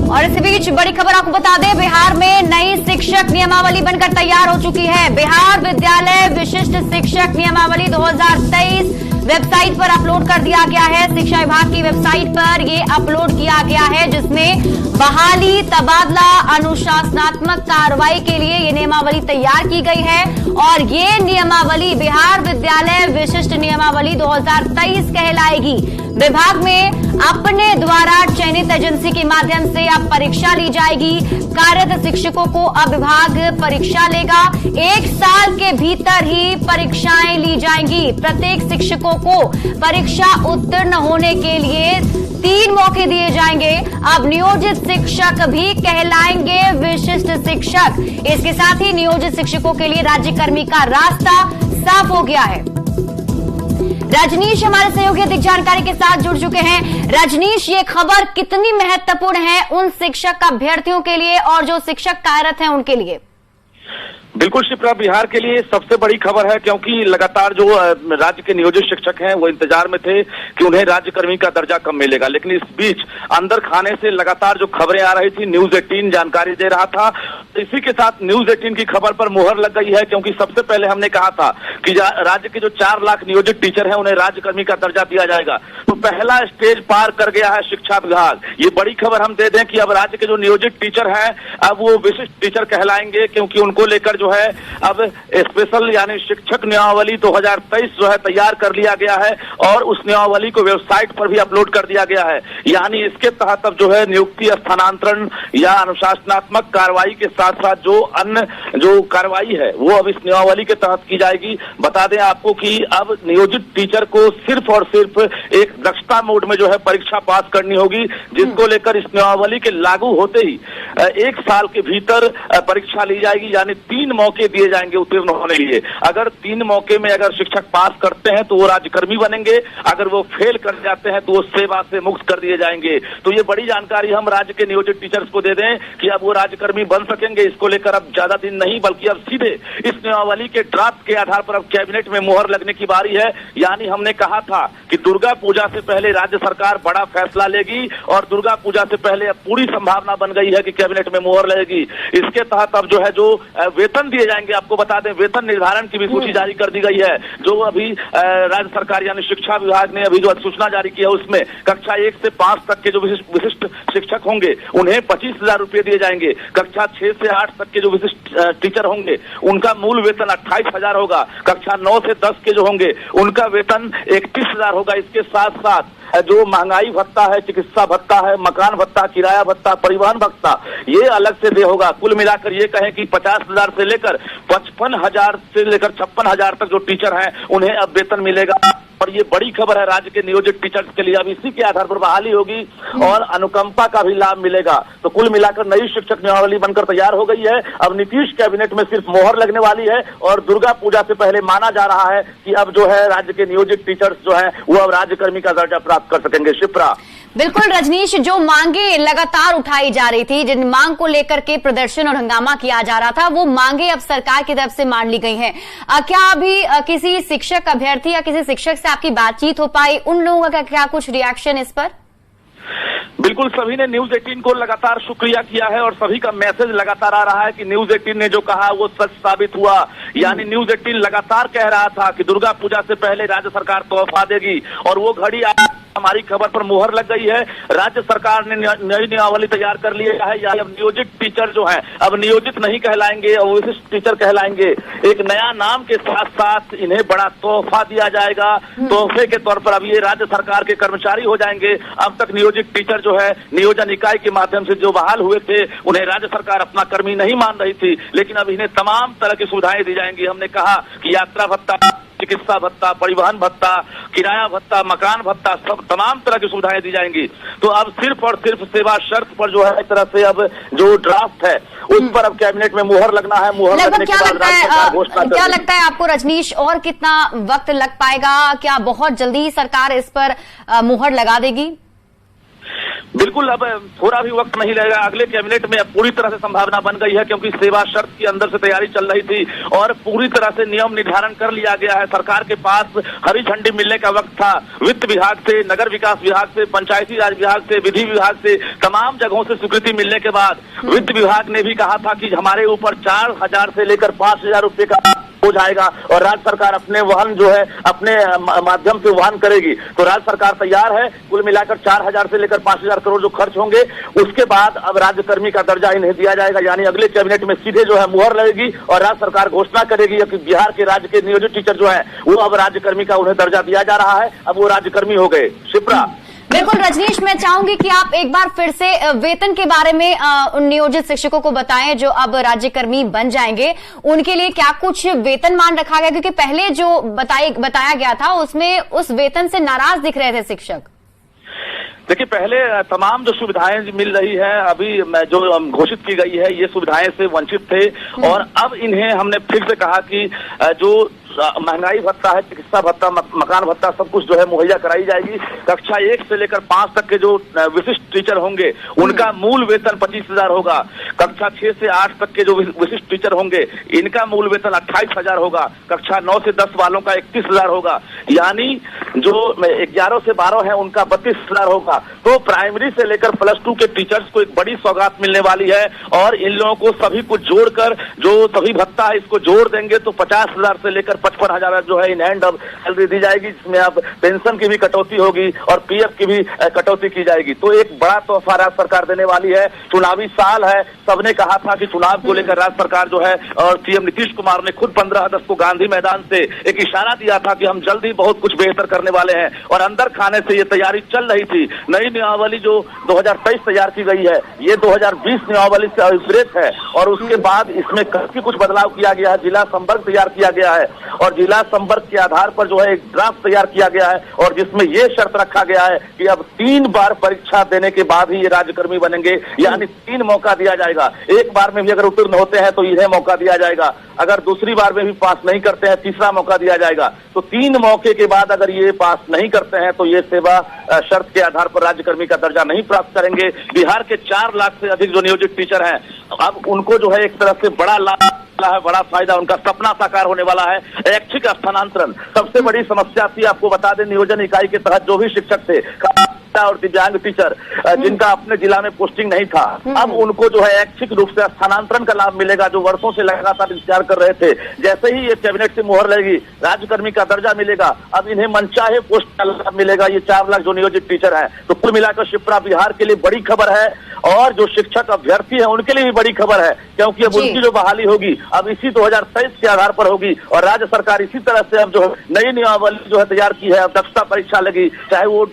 और इसी बीच बड़ी खबर आपको बता दें, बिहार में नई शिक्षक नियमावली बनकर तैयार हो चुकी है। बिहार विद्यालय विशिष्ट शिक्षक नियमावली 2023 वेबसाइट पर अपलोड कर दिया गया है। शिक्षा विभाग की वेबसाइट पर ये अपलोड किया गया है, जिसमें बहाली, तबादला, अनुशासनात्मक कार्रवाई के लिए ये नियमावली तैयार की गई है। और ये नियमावली बिहार विद्यालय विशिष्ट नियमावली 2023 कहलाएगी। विभाग में अपने द्वारा चयनित एजेंसी के माध्यम से अब परीक्षा ली जाएगी। कार्यरत शिक्षकों को अब विभाग परीक्षा लेगा। 1 साल के भीतर ही परीक्षाएं ली जाएंगी। प्रत्येक शिक्षकों को परीक्षा उत्तीर्ण होने के लिए 3 मौके दिए जाएंगे। अब नियोजित शिक्षक भी कहलाएंगे विशिष्ट शिक्षक। इसके साथ ही नियोजित शिक्षकों के लिए राज्यकर्मी का रास्ता साफ हो गया है। रजनीश हमारे सहयोगी अधिक जानकारी के साथ जुड़ चुके हैं। रजनीश, ये खबर कितनी महत्वपूर्ण है उन शिक्षक अभ्यर्थियों के लिए और जो शिक्षक कार्यरत हैं उनके लिए? बिल्कुल शिप्रा, बिहार के लिए सबसे बड़ी खबर है, क्योंकि लगातार जो राज्य के नियोजित शिक्षक हैं वो इंतजार में थे कि उन्हें राज्यकर्मी का दर्जा कब मिलेगा। लेकिन इस बीच अंदर खाने से लगातार जो खबरें आ रही थी, न्यूज 18 जानकारी दे रहा था। इसी के साथ न्यूज 18 की खबर पर मुहर लग गई है, क्योंकि सबसे पहले हमने कहा था कि राज्य के जो 4 लाख नियोजित टीचर हैं उन्हें राज्यकर्मी का दर्जा दिया जाएगा। तो पहला स्टेज पार कर गया है शिक्षा विभाग। ये बड़ी खबर हम दे दें कि अब राज्य के जो नियोजित टीचर हैं अब वो विशिष्ट टीचर कहलाएंगे, क्योंकि उनको लेकर जो है अब स्पेशल यानी शिक्षक नियमावली 2023 जो है तैयार कर लिया गया है और उस नियमावली को वेबसाइट पर भी अपलोड कर दिया गया है। यानी इसके तहत अब जो है नियुक्ति, स्थानांतरण या अनुशासनात्मक कार्रवाई के साथ साथ जो अन्य जो कार्रवाई है वो अब इस नियमावली के तहत की जाएगी। बता दें आपको कि अब नियोजित टीचर को सिर्फ और सिर्फ एक दक्षता मोड में जो है परीक्षा पास करनी होगी, जिसको लेकर इस नियमावली के लागू होते ही 1 साल के भीतर परीक्षा ली जाएगी। यानी 3 मौके दिए जाएंगे उत्तीर्ण होने के लिए। अगर 3 मौके में अगर शिक्षक पास करते हैं तो वो राज्यकर्मी बनेंगे, अगर वो फेल कर जाते हैं तो वो सेवा से मुक्त कर दिए जाएंगे। तो ये बड़ी जानकारी हम राज्य के नियोजित टीचर्स को दे दें कि अब वो राज्यकर्मी बन सकेंगे। इसको लेकर अब ज्यादा दिन नहीं, बल्कि अब सीधे इस नियमावली के ड्राफ्ट के आधार पर अब कैबिनेट में मुहर लगने की बारी है। यानी हमने कहा था कि दुर्गा पूजा से पहले राज्य सरकार बड़ा फैसला लेगी और दुर्गा पूजा से पहले अब पूरी संभावना बन गई है कि कैबिनेट में मुहर लगेगी। इसके तहत अब जो है जो वेतन दिए जाएंगे, आपको बता दें वेतन निर्धारण की भी सूची जारी कर दी गई है। जो अभी राज्य सरकार यानी शिक्षा विभाग ने अभी जो सूचना जारी की है उसमें कक्षा 1 से 5 तक के जो विशिष्ट शिक्षक होंगे उन्हें 25,000 रुपए दिए जाएंगे। कक्षा 6 से 8 तक के जो विशिष्ट टीचर होंगे उनका मूल वेतन 28,000 होगा। कक्षा 9 से 10 के जो होंगे उनका वेतन 31,000 होगा। इसके साथ साथ जो महंगाई भत्ता है, चिकित्सा भत्ता है, मकान भत्ता, किराया भत्ता, परिवहन भत्ता, ये अलग से दे होगा। कुल मिलाकर ये कहें कि 50,000 से लेकर 55,000 से लेकर 56,000 तक जो टीचर हैं उन्हें अब वेतन मिलेगा। और ये बड़ी खबर है राज्य के नियोजित टीचर्स के लिए। अब इसी के आधार पर बहाली होगी और अनुकंपा का भी लाभ मिलेगा। तो कुल मिलाकर नई शिक्षक नियमावली बनकर तैयार हो गई है। अब नीतीश कैबिनेट में सिर्फ मोहर लगने वाली है और दुर्गा पूजा से पहले माना जा रहा है कि अब जो है राज्य के नियोजित टीचर्स जो है वो अब राज्यकर्मी का दर्जा प्राप्त कर सकेंगे। शिप्रा, बिल्कुल रजनीश, जो मांगे लगातार उठाई जा रही थी, जिन मांग को लेकर के प्रदर्शन और हंगामा किया जा रहा था, वो मांगे अब सरकार की तरफ से मान ली गई हैं। क्या अभी किसी शिक्षक अभ्यर्थी या किसी शिक्षक से आपकी बातचीत हो पाई? उन लोगों का क्या कुछ रिएक्शन इस पर? बिल्कुल, सभी ने न्यूज 18 को लगातार शुक्रिया किया है और सभी का मैसेज लगातार आ रहा है कि न्यूज 18 ने जो कहा वो सच साबित हुआ। यानी न्यूज 18 लगातार कह रहा था कि दुर्गा पूजा से पहले राज्य सरकार तोहफा देगी और वो घड़ी हमारी खबर पर मुहर लग गई है। राज्य सरकार ने नई नियमावली तैयार कर ली है। यानी अब नियोजित टीचर जो हैं अब नियोजित नहीं कहलाएंगे और विशिष्ट टीचर कहलाएंगे। एक नया नाम के साथ साथ इन्हें बड़ा तोहफा दिया जाएगा। तोहफे के तौर पर अब ये राज्य सरकार के कर्मचारी हो जाएंगे। अब तक नियोजित टीचर जो है नियोजन इकाई के माध्यम से जो बहाल हुए थे उन्हें राज्य सरकार अपना कर्मी नहीं मान रही थी, लेकिन अब इन्हें तमाम तरह की सुविधाएं दी जाएंगी। हमने कहा कि यात्रा भत्ता, चिकित्सा भत्ता, परिवहन भत्ता, किराया भत्ता, मकान भत्ता, सब तमाम तरह की सुविधाएं दी जाएंगी। तो अब सिर्फ और सिर्फ सेवा शर्त पर जो है इस तरह से अब जो ड्राफ्ट है उस पर अब कैबिनेट में मुहर लगना है। मुहर लगने के बाद राज्य सरकार घोषणा करेगी। क्या लगता है आपको रजनीश, और कितना वक्त लग पाएगा? क्या बहुत जल्दी सरकार इस पर मुहर लगा देगी? बिल्कुल, अब थोड़ा भी वक्त नहीं लगेगा। अगले कैबिनेट में अब पूरी तरह से संभावना बन गई है, क्योंकि सेवा शर्त के अंदर से तैयारी चल रही थी और पूरी तरह से नियम निर्धारण कर लिया गया है। सरकार के पास हरी झंडी मिलने का वक्त था। वित्त विभाग से, नगर विकास विभाग से, पंचायती राज विभाग से, विधि विभाग से, तमाम जगहों से स्वीकृति मिलने के बाद वित्त विभाग ने भी कहा था कि हमारे ऊपर 4,000 से लेकर 5,000 रुपए का हो जाएगा और राज्य सरकार अपने वहन जो है अपने माध्यम से वहन करेगी। तो राज्य सरकार तैयार है। कुल मिलाकर 4,000 से लेकर 5,000 करोड़ जो खर्च होंगे, उसके बाद अब राज्य कर्मी का दर्जा इन्हें दिया जाएगा। यानी अगले कैबिनेट में सीधे जो है मुहर लगेगी और राज्य सरकार घोषणा करेगी कि बिहार के राज्य के नियोजित टीचर जो है वो अब राज्य कर्मी का उन्हें दर्जा दिया जा रहा है। अब वो राज्य कर्मी हो गए। शिप्रा। बिल्कुल रजनीश, मैं चाहूंगी कि आप एक बार फिर से वेतन के बारे में उन नियोजित शिक्षकों को बताएं जो अब राज्यकर्मी बन जाएंगे। उनके लिए क्या कुछ वेतनमान रखा गया, क्योंकि पहले जो बताया गया था उसमें उस वेतन से नाराज दिख रहे थे शिक्षक। देखिए, पहले तमाम जो सुविधाएं मिल रही है अभी जो घोषित की गई है, ये सुविधाएं से वंचित थे और अब इन्हें हमने फिर से कहा कि जो महंगाई भत्ता है, चिकित्सा भत्ता, मकान भत्ता, सब कुछ जो है मुहैया कराई जाएगी। कक्षा 1 से लेकर 5 तक के जो विशिष्ट टीचर होंगे उनका मूल वेतन 25,000 होगा। कक्षा 6 से 8 तक के जो विशिष्ट टीचर होंगे इनका मूल वेतन 28,000 होगा। कक्षा 9 से 10 वालों का 31,000 होगा। यानी जो 11 से 12 है उनका 32,000 होगा। तो प्राइमरी से लेकर +2 के टीचर्स को एक बड़ी सौगात मिलने वाली है और इन लोगों को सभी को जोड़कर जो सभी भत्ता है इसको जोड़ देंगे तो 50,000 से लेकर 55,000 जो है इन हैंड अब सैलरी दी जाएगी, जिसमें अब पेंशन की भी कटौती होगी और पीएफ की भी कटौती की जाएगी। तो एक बड़ा तोहफा राज्य सरकार देने वाली है। चुनावी साल है, सबने कहा था कि चुनाव को लेकर राज्य सरकार जो है और सीएम नीतीश कुमार ने खुद 15 अगस्त को गांधी मैदान से एक इशारा दिया था कि हम जल्दी बहुत कुछ बेहतर करने वाले हैं और अंदर खाने से ये तैयारी चल रही थी। नई नियमावली जो 2023 तैयार की गई है, ये 2020 नियमावली से अभिप्रेत है और उसके बाद इसमें काफी कुछ बदलाव किया गया है। जिला संवर्ग तैयार किया गया है और जिला संवर्ग के आधार पर जो है एक ड्राफ्ट तैयार किया गया है और जिसमें यह शर्त रखा गया है कि अब 3 बार परीक्षा देने के बाद ही ये राज्यकर्मी बनेंगे। यानी 3 मौका दिया जाएगा। एक बार में भी अगर उत्तीर्ण होते हैं तो इन्हें मौका दिया जाएगा, अगर दूसरी बार में भी पास नहीं करते हैं तीसरा मौका दिया जाएगा। तो 3 मौके के बाद अगर ये पास नहीं करते हैं तो ये सेवा शर्त के आधार पर राज्यकर्मी का दर्जा नहीं प्राप्त करेंगे। बिहार के 4 लाख से अधिक जो नियोजित टीचर हैं अब उनको जो है एक तरह से बड़ा लाभ है, बड़ा फायदा, उनका सपना साकार होने वाला है। ऐच्छिक स्थानांतरण सबसे बड़ी समस्या थी। आपको बता दें, नियोजन इकाई के तहत जो भी शिक्षक थे और दिव्यांग टीचर जिनका अपने जिला में पोस्टिंग नहीं था, अब उनको जो है ऐच्छिक रूप से स्थानांतरण का लाभ मिलेगा, जो वर्षों से लगातार इंतजार कर रहे थे। जैसे ही ये कैबिनेट से मुहर लगेगी, राज्यकर्मी का दर्जा मिलेगा, अब इन्हें मनचाहे पोस्ट का लाभ मिलेगा। ये 4 लाख जो नियोजित टीचर है, तो कुल मिलाकर शिप्रा बिहार के लिए बड़ी खबर है और जो शिक्षक अभ्यर्थी है उनके लिए भी बड़ी खबर है, क्योंकि अब उनकी जो बहाली होगी अब इसी 2023 के आधार पर होगी और राज्य सरकार इसी तरह से अब जो नई नियमावली जो है तैयार की है। अब दक्षता परीक्षा लगी, चाहे वो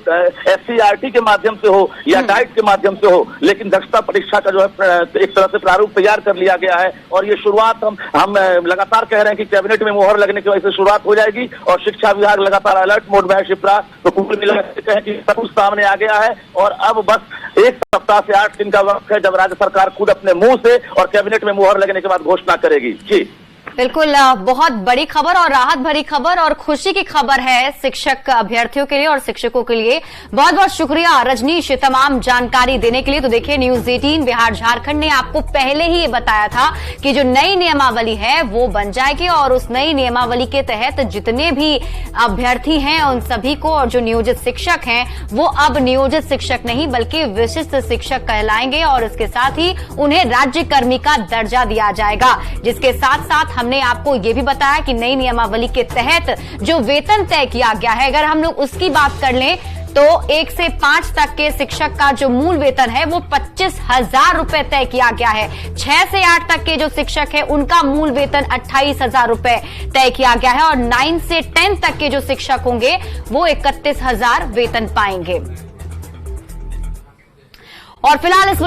SCRT के माध्यम से हो या डाइट के माध्यम से हो, लेकिन दक्षता परीक्षा का जो है एक तरह से प्रारूप तैयार कर लिया गया है और ये शुरुआत हम लगातार कह रहे हैं कि कैबिनेट में मुहर लगने की वजह से शुरुआत हो जाएगी और शिक्षा विभाग लगातार अलर्ट मोड में है। शिप्रा, तो कुल मिलाकर कहें कि सब कुछ सामने आ गया है और अब बस 1 सप्ताह से 8 दिन का वक्त है जब राज्य सरकार खुद अपने मुंह से और कैबिनेट में मुहर लगने के बाद घोषणा करेगी। जी बिल्कुल, बहुत बड़ी खबर और राहत भरी खबर और खुशी की खबर है शिक्षक अभ्यर्थियों के लिए और शिक्षकों के लिए। बहुत बहुत शुक्रिया रजनीश तमाम जानकारी देने के लिए। तो देखिए, न्यूज 18 बिहार झारखंड ने आपको पहले ही ये बताया था कि जो नई नियमावली है वो बन जाएगी और उस नई नियमावली के तहत जितने भी अभ्यर्थी हैं उन सभी को और जो नियोजित शिक्षक हैं वो अब नियोजित शिक्षक नहीं बल्कि विशिष्ट शिक्षक कहलाएंगे और इसके साथ ही उन्हें राज्यकर्मी का दर्जा दिया जाएगा। जिसके साथ साथ हमने आपको ये भी बताया कि नई नियमावली के तहत जो वेतन तय किया गया है, अगर हम लोग उसकी बात कर लें तो 1 से 5 तक के शिक्षक का जो मूल वेतन है वो 25,000 रुपए तय किया गया है। 6 से 8 तक के जो शिक्षक है उनका मूल वेतन 28,000 रुपए तय किया गया है और 9 से 10 तक के जो शिक्षक होंगे वो 31,000 वेतन पाएंगे। और फिलहाल इस